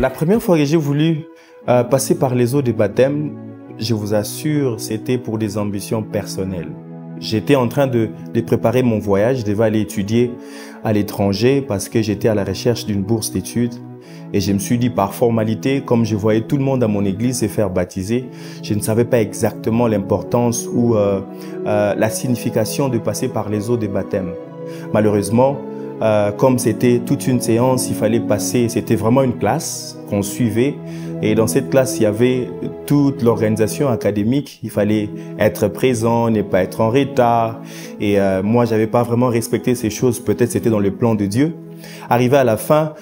La première fois que j'ai voulu passer par les eaux de baptême, je vous assure, c'était pour des ambitions personnelles. J'étais en train de préparer mon voyage, je devais aller étudier à l'étranger parce que j'étais à la recherche d'une bourse d'études. Et je me suis dit par formalité, comme je voyais tout le monde à mon église se faire baptiser, je ne savais pas exactement l'importance ou la signification de passer par les eaux de baptême. Malheureusement, comme c'était toute une séance, il fallait passer, c'était vraiment une classe qu'on suivait. Et dans cette classe, il y avait toute l'organisation académique. Il fallait être présent, ne pas être en retard. Et moi, j'avais pas vraiment respecté ces choses. Peut-être c'était dans le plan de Dieu. Arrivé à la fin,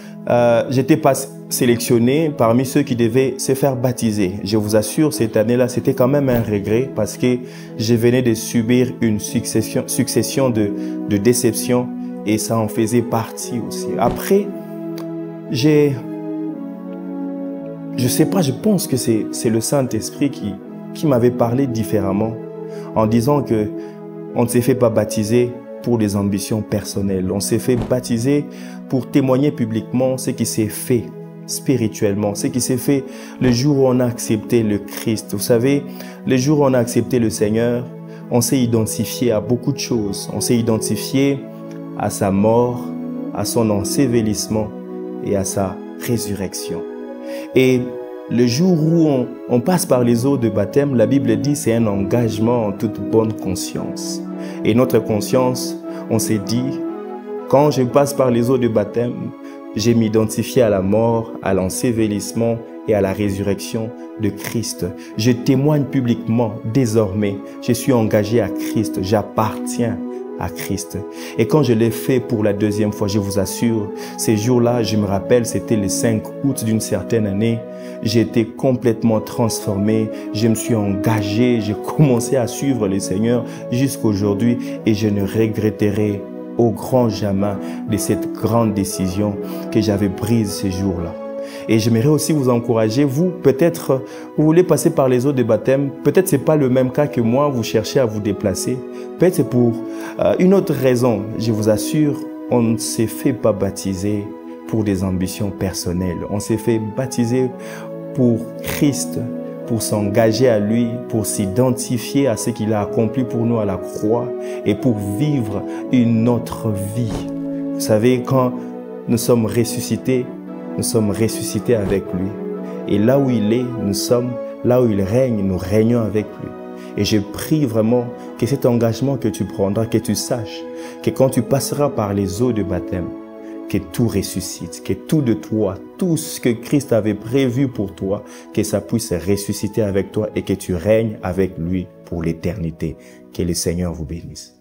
j'étais pas sélectionné parmi ceux qui devaient se faire baptiser. Je vous assure, cette année-là, c'était quand même un regret parce que je venais de subir une succession de déceptions et ça en faisait partie aussi. Après, je sais pas, je pense que c'est le Saint-Esprit qui m'avait parlé différemment en disant que on ne s'est fait pas baptiser pour des ambitions personnelles. On s'est fait baptiser pour témoigner publiquement ce qui s'est fait spirituellement, ce qui s'est fait le jour où on a accepté le Christ. Vous savez, le jour où on a accepté le Seigneur, on s'est identifié à beaucoup de choses. On s'est identifié à sa mort, à son ensevelissement et à sa résurrection. Et le jour où on passe par les eaux de baptême, la Bible dit c'est un engagement en toute bonne conscience. Et notre conscience, on s'est dit, quand je passe par les eaux de baptême, j'ai m'identifié à la mort, à l'ensevelissement et à la résurrection de Christ. Je témoigne publiquement désormais, je suis engagé à Christ, j'appartiens à Christ. Et quand je l'ai fait pour la deuxième fois, je vous assure, ces jours-là, je me rappelle, c'était le 5 août d'une certaine année, j'ai été complètement transformé, je me suis engagé, j'ai commencé à suivre le Seigneur jusqu'aujourd'hui et je ne regretterai au grand jamais de cette grande décision que j'avais prise ces jours-là. Et j'aimerais aussi vous encourager, vous, peut-être, vous voulez passer par les eaux de baptême, peut-être c'est pas le même cas que moi, vous cherchez à vous déplacer, peut-être c'est pour une autre raison. Je vous assure, on ne s'est fait pas baptiser pour des ambitions personnelles. On s'est fait baptiser pour Christ, pour s'engager à lui, pour s'identifier à ce qu'il a accompli pour nous à la croix et pour vivre une autre vie. Vous savez, quand nous sommes ressuscités avec lui. Et là où il est, nous sommes, là où il règne, nous régnons avec lui. Et je prie vraiment que cet engagement que tu prendras, que tu saches que quand tu passeras par les eaux de baptême, que tout ressuscite, que tout de toi, tout ce que Christ avait prévu pour toi, que ça puisse ressusciter avec toi et que tu règnes avec lui pour l'éternité. Que le Seigneur vous bénisse.